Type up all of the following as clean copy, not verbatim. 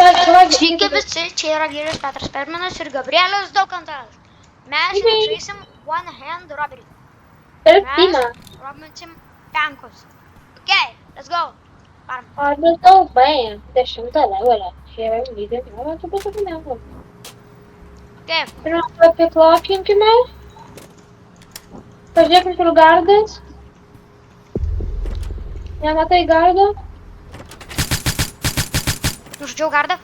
Sveiki visi, čia yra Giedrius Petras Perminas ir Gabrielius Daukantas. Mes šiandien žaisim One Hand Robbery. Mes robinsim bankus. Okay, let's go. Varom. Orbital bem, 10º levelą. Šie video nėra čia pasakinėjau. Okay, Pirmiausia, apiklokinkime. Pažiūrėkim kur gardas. Nematai gardo? nužudžiau gardą.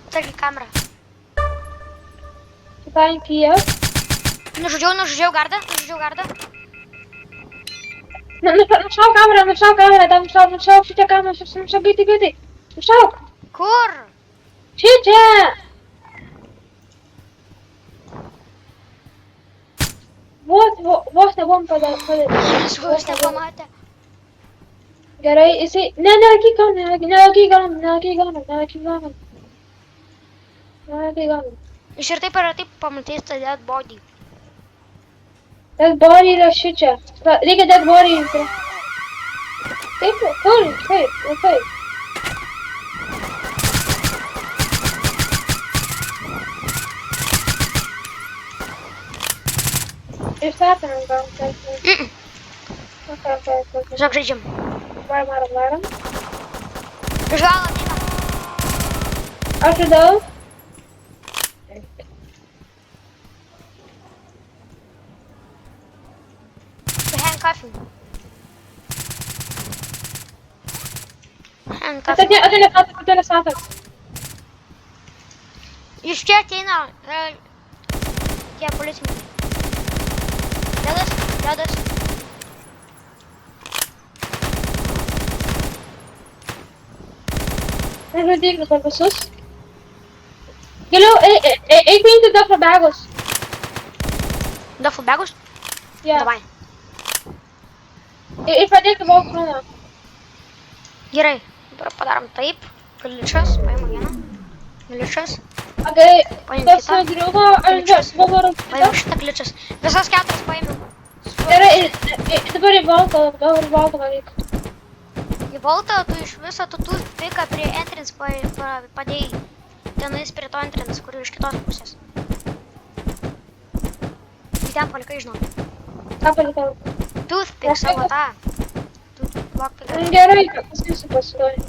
Atsargiai kamerą. Paimk jas. Nužudžiau gardą. Nušauk kamerą, tam nušauk šitą kamerą, nušauk greitai. Nušauk. Kur? Šičia. Vos nebuvom padaryti. Vos nepamatė. Gerai, jisai... Nelaikyk gaunam. Iš ir taip pamatys tą dead body. Dead body yra šičia. Reikia dead body. Taip, kur? Išstatėm gal. Žinok, žaidžiam. Varom. Iš galo ateina. Aš žudau. Handcuffing. Ateina satas. Iš čia ateina tie policininkai. Dedas. Nežudyk dabar visus. Giliau, eik paimti duffel bagus. Duffel bagus? Jo. Davai. Ir padėk į balkoną. Gerai, dabar padarom taip. Glitchas, paimu vieną. Glitchas. Okei, Paimk tas kitą. griuvo, aš dabar kitą. Paimu šitą glitchas. Visas 4 paėmiau. Gerai, dabar į balkoną valyk. Į voltą tu iš viso tu piką prie entrance padėjai. Tenais prie to entrance, kur iš kitos pusės. Į ten palikai, žinau. Ką palikau? Toothpick savo tą. Lockpick. Gerai, paskirsiu pasiduoti.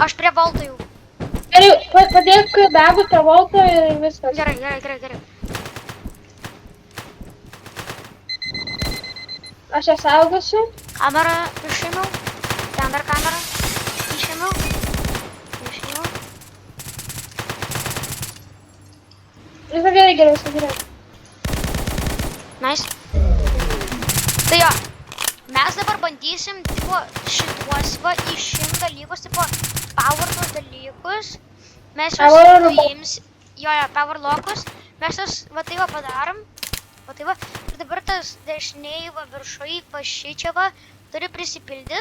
Aš prie volto jau. Gerai, padėk bagus prie volto ir viskas. Gerai. Aš ją saugosiu. Kamerą išėmiau. Ten dar kamerą. Išėmiau. Visą gerai. Nice. Tai jo. Mes dabar bandysim tipo šituos va išimt dalykus, tipo power dalykus. Mes juos nuims. Jo, power lockus. Mes juos va tai va padarom. Va tai va. Ir dabar tas dešiniai va viršui pašičia va turi prisipildyti.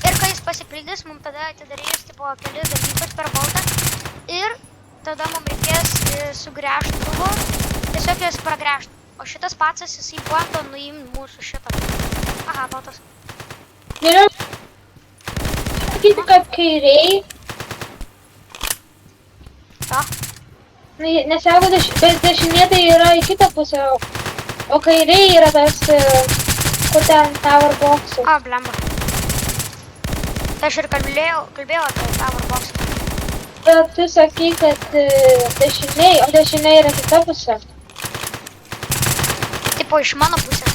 Ir kai jis pasipildys, mums tada atidarys tipo kelis dalykus per voltą. Ir tada mums reikės sugręžti buvo. Tiesiog jas pragręžti. O šitas pacas jisai bando nuimti mūsų šitą. Aha, botas. Geriau. Sakyti, kad kairiai. To. Nes jeigu dešinė tai yra į kitą pusę, o kairiai yra tas, kur ten tower box'as. A, blemba. Tai aš ir kalbėjau apie power box. Bet tu sakai, kad dešiniai, o dešiniai yra kita pusė. Tipo iš mano pusės.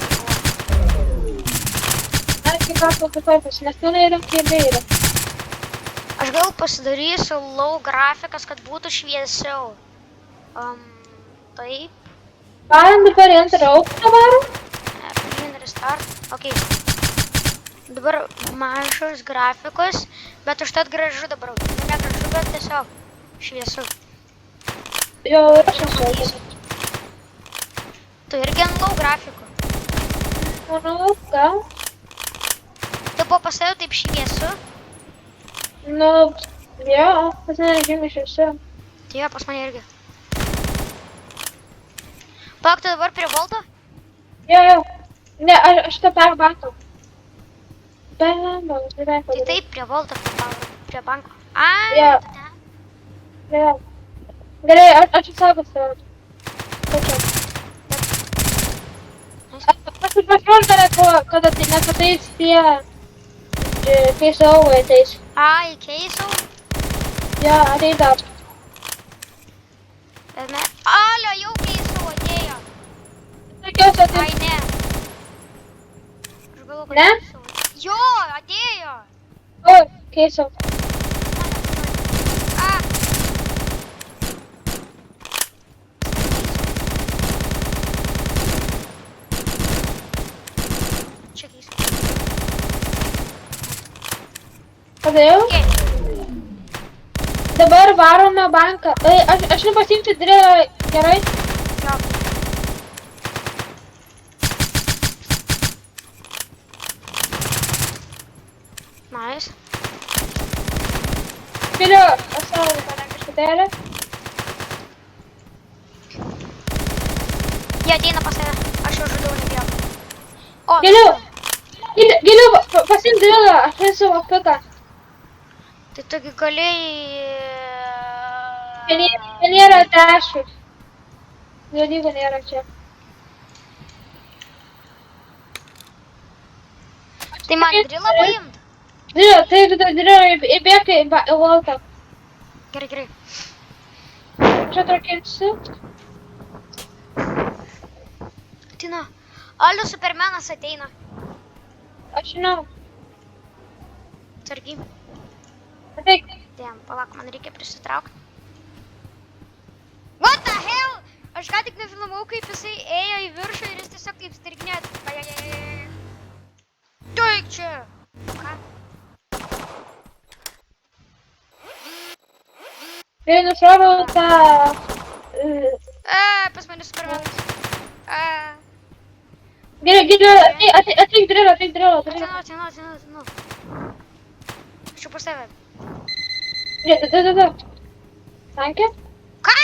Ar kaip ką kitoj pusė, nes ten yra kairiai yra. Aš gal pasidarysiu low grafikas, kad būtų šviesiau. Taip. Varom dabar į antrą aukštą varom? Clean restart. Ok. Dabar mažos grafikos, bet užtat gražu dabar. Ne gražu, bet tiesiog šviesu. Jo, aš esu. Tu irgi ant low grafikų. Manau, gal? Tipo pas tave taip šviesu. Nu, jo, pas mane žymiai šviesiau. Tai jo, pas mane irgi. Palauk, tu dabar prie volto? Jo. Ne, aš tą perbatau. Blemba, Tai taip, prie volto, prie banko. Ai, Jo. tu ten. Gerai. Gerai, aš apsaugosiu. Ačiū. Aš užvažiuoju tave, kada tai nepatais tie keisaugai ateis. Ai, keisau. Jo, ateis dar. Bet me... Alio, jau keisau atėjo. Tikiuosi Ai, ateis. ne. Aš galvoju, kad Ne? keisau. Jo, atėjo. O, keisau. A. Čia keisau. Kada jau? Gerai. Dabar varome banką. Aš nepasiimsiu drilą, gerai? Jo. Nice. Galiu, aš savo mane kažkutėlį. Jie ateina pas save. Aš jau žudau, nebijau. O, Galiu. Galiu pasiimti drilą, aš turiu savo piką. tai togi galėjai... Ten nėra dešų. Jodygų nėra čia. Tai man drilą paimt? Drilą, tai tu drilą įbėgai į voltą. Gerai, gerai. Čia trakinsiu. Ateina. Alio Supermanas ateina. Aš žinau. Sargiai. Ateik. Dėm, palauk, man reikia prisitraukti. What the hell? Aš ką tik nefilmavau, kaip jisai ėjo į viršų ir jis tiesiog kaip stirgnėt. Tuik čia. Ką? Tai nušoviau tą... Pas mane Supermanas. Gerai, ateik drilą, ateik drilą. Ateinu. Aš jau pas tave. Da. Sankė? Ką?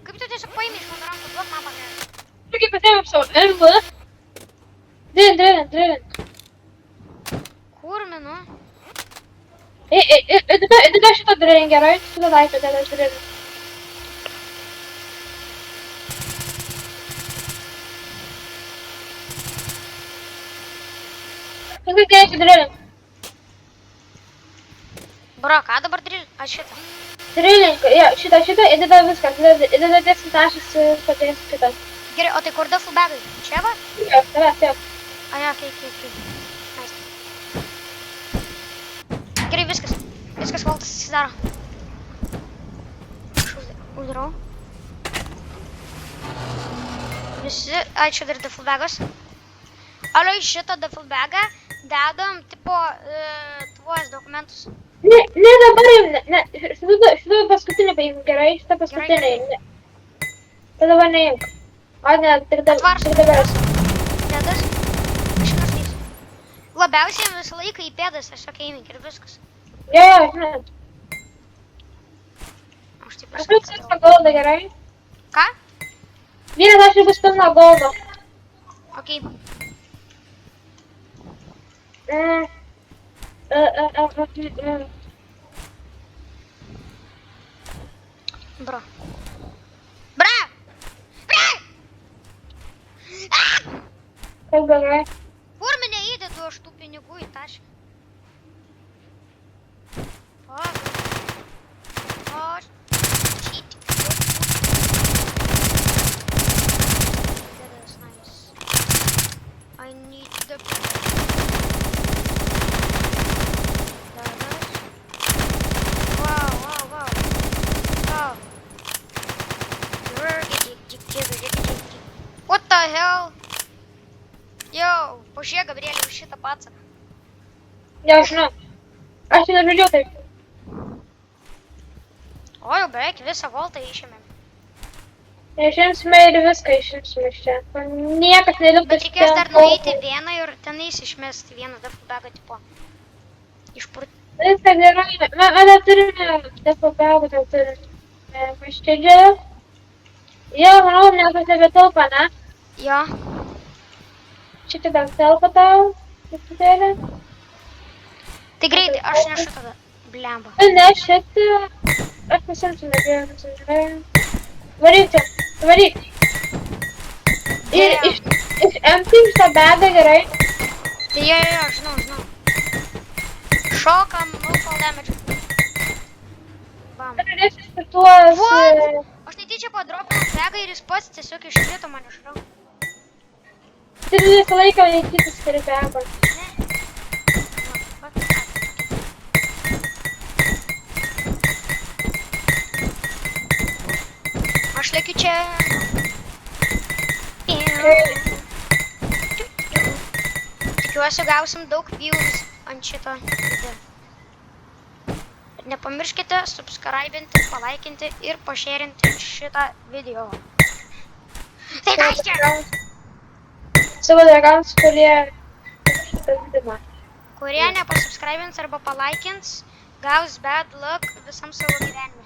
Kaip tu tiesiog paimi iš mano rankų, duok man pakelį. Tu kaip pasiėmėm savo MV. Drilin. Kur minu? Tada šitą drilin, gerai? Šitą daiktą drilin. Kas dėsi drilin? Bro, ką dabar drilin? Aš šitą. Drilin, šitą, ir tada viskas. Ir tada 10 taškas padės šitą. Gerai, o tai kur duffel bagai? Čia va? Jo, tavęs, jo. Ai, okei. Nice. Gerai, viskas valtas atsidaro. Aš uždarau. Visi, ai, čia dar duffel bagas. Alio, į šitą duffel bagą dedam, tipo, tuos dokumentus. Ne dabar jau, ne. Šitą paskutinį paimk, gerai? Šitą paskutinį. Gerai. Tai dabar neimk. O ne, tik dabar. Pėdas. Aš nuslysiu. Labiausiai visą laiką į pėdas, tiesiog eimink ir viskas. Jo, žinai. Aš taip Aš viską liksiu visą goldą, gerai? Ką? Vienas aš bus pilna goldo. Okei. Bro. Kaip gerai. Kur mane įdedu aš tų pinigų į tašką? Aš. Cheat. That is nice. I need the... Wow. What the hell? Yo, pažiūrėk, Gabrielė, už šitą patsaką. Jo, žinau. Aš nežaidžiau taip. O, jau beveik visą voltą išėmėm. Išimsime ir viską išimsime iš čia. Niekas neliptas. Bet reikės dar nueiti vieną ir tenais išmesti vieną duffel bagą, tipo. Išpurt. Viskas gerai. Mes turime duffel bagą, tai turime. Maščedžią. Jo, manau, niekas nebetelpa, ne? Jo. Šitą gal telpa tau? Truputėlį. Tai greitai, aš nešu tada. Blemba. Ne, šitą. Aš pasimsiu, nebėjau. Varyk čia, varyk. Ir iš empty šitą bedą gerai. Tai jo, žinau. Šokam, no fall damage. Bam. Turėsiu šituos... What? Aš netyčia padropinau begą ir jis pats tiesiog iškrito man iš rankų. Turiu visą laiką laikytis prie bego. Aš lėkiu čia. Tikiuosi gausim daug views ant šito video. Ir nepamirškite subscribinti, palaikinti ir pašėrinti šitą video. Tai kas čia? Savo draugams, kurie šitą vidimą. Kurie nepasubscribins arba palaikins, gaus bad luck visam savo gyvenime.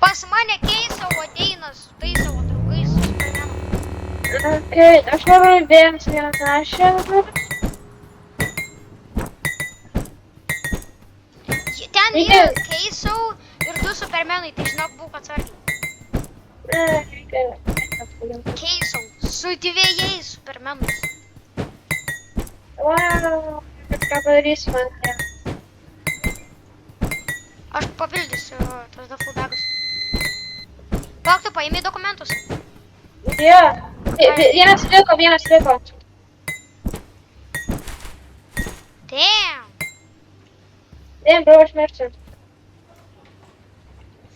Pas mane keisau ateina su tais savo draugais, su Supermanu. Okay, aš noriu vienas našę. Ten yra keisau ir du Supermenai, tai žinok, būk atsargiai. Keisau su dviejais Supermenais. Wow, ką padarys man. Aš papildysiu tos duffel bagus. Palauk, tu paėmė dokumentus? Jo, vienas liko. Damn! Damn, bro, aš mirsiu.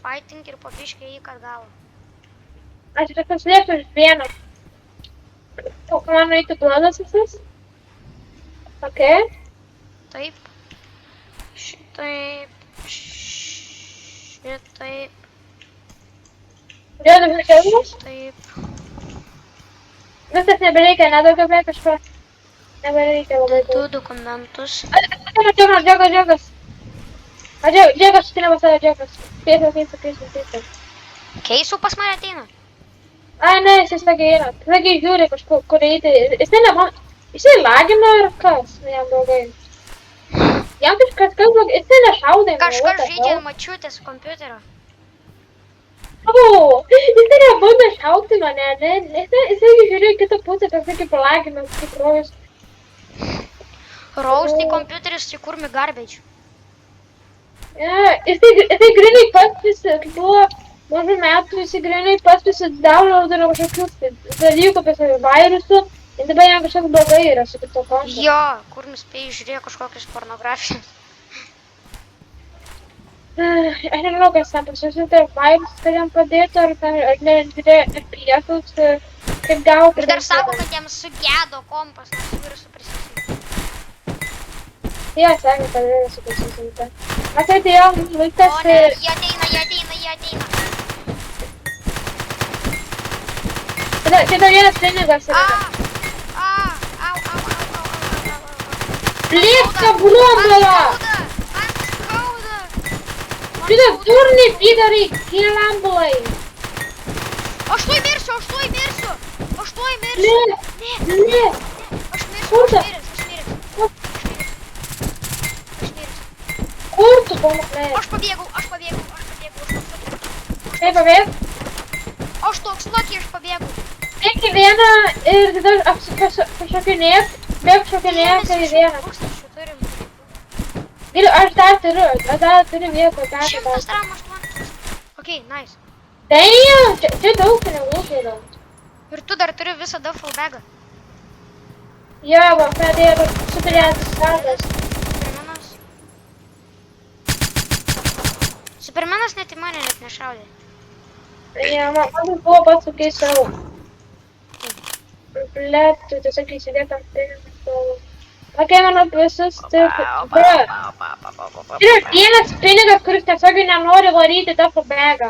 Fighting ir pabiškiai į kad galo. Aš tik paslėpsiu iš vieną. O, ką man reikia planas visas? Okay. Taip. Šitaip. Jo, dabar kelmas? Taip. Viskas nebereikia, nedaugiau prie kažko. Nebereikia labai Du daug. dokumentus. Džegas. Džegas, tu nepasavė Džegas. Keisau. Keisų pas mane ateina. Ai, ne, jis sakė yra. Sakė, žiūri kažkur eiti. Jis lagino ir kas? Jam blogai. Jam kažkas blogai. Jis nešaudė. Kažkas žaidžia mačiutės kompiuterio. O, jis nebando šaukti mane, ne? Jis žiūrėjo kitą pusę, kas kaip lagino, kaip rojus. Rose tai kompiuteris, tai kurmi garbage. Jisai grinai pats visi, kai buvo mažų metų, jisai grinai pats visi downloadino kažkokius dalykų apie save virusų. Ir dabar jam kažkas blogai yra su kito konto. Jo, kur nuspėjai žiūrėjo kažkokius pornografijos. Aš nežinau, kas ten pasiūsite virus, kad jam padėtų, ar nedidė FPS, kaip gauti. Ir dar sako, kad jam sugedo kompas, nors virusų prisisijų. Jie sakė, kad virusų prisisijų. Aš atėjau, laikas... O ne, jie ateina. Čia vienas treningas yra. Lėpka blombola! Man skauda! Šitą durniai pidarai, kilambulai! Aš tuoj mirsiu! Ne! Aš mirsiu! Kur tu? Kur tu, pomokle? Aš pabėgau. Kaip pabėg? Aš toks lucky, aš pabėgau. Bėg į vieną ir tada pašokinėk. Bėg šokinėk į vieną. Tūkstančių turim. Ir aš dar turiu vietą. 100 ram 8. Ok, nice. Damn! Čia daug pinigų yra. Ir tu dar turi visą duffel bagą. Jo, va, pradėjo superėtis kardas. Supermanas net į mane net nešaudė. Jo, man buvo pats tokiai savo. Blet, tu tiesiog įsidėk ant pinigų. Ok, mano visus taip. Ir vienas pinigas, kuris tiesiog nenori varyti duffel bagą.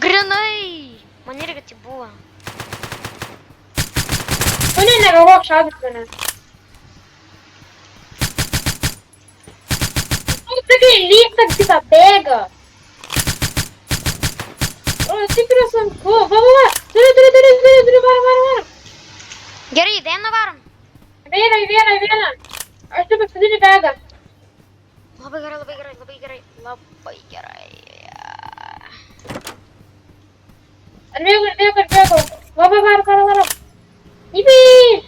Grinai! Man irgi tai buvo. Tu negalvok šaudyt mane. Tu sakai, lyg tą kitą bėgą. O, taip yra sunku. Va. Turiu, varom. Gerai, vieną varom. Vieną. Aš taip pasidinį begą. Labai gerai. Bėgau. Varom. Yippee!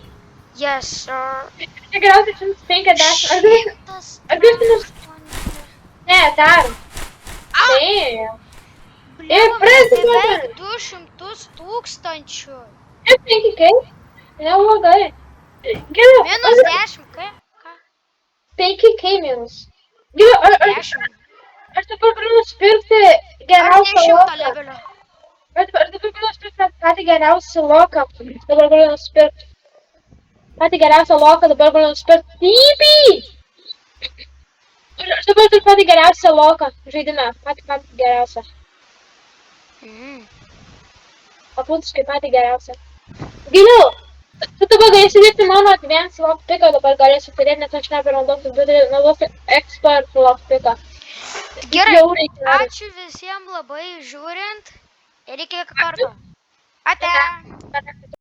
Yes, sir. Čia geriausiai 150. Ar grįžtumas? Ne, dar. Ne. Bliau, pradedi beveik duoti. 200 tūkstančių. 5K? Neblogai. Geriau. Minus 10, ką? 5K minus. Geriau, 10. aš dabar galiu nusipirkti Ar geriausią 100 loką. levelio? Aš dabar galiu nusipirkti patį geriausią loką. Dabar galiu nusipirkti. Patį geriausią loką, dabar galiu nusipirkti. Yippee! Aš dabar turiu patį geriausią loką žaidime. Patį geriausią. Apuntiškai patį geriausią. Giliau! Tu dabar galėsi dirbti mano advanced lockpicką, dabar galėsi turėti, nes aš naudosiu expert lockpicką. Gerai, Jau reikia. ačiū visiems labai žiūrint ir iki karto. Ate.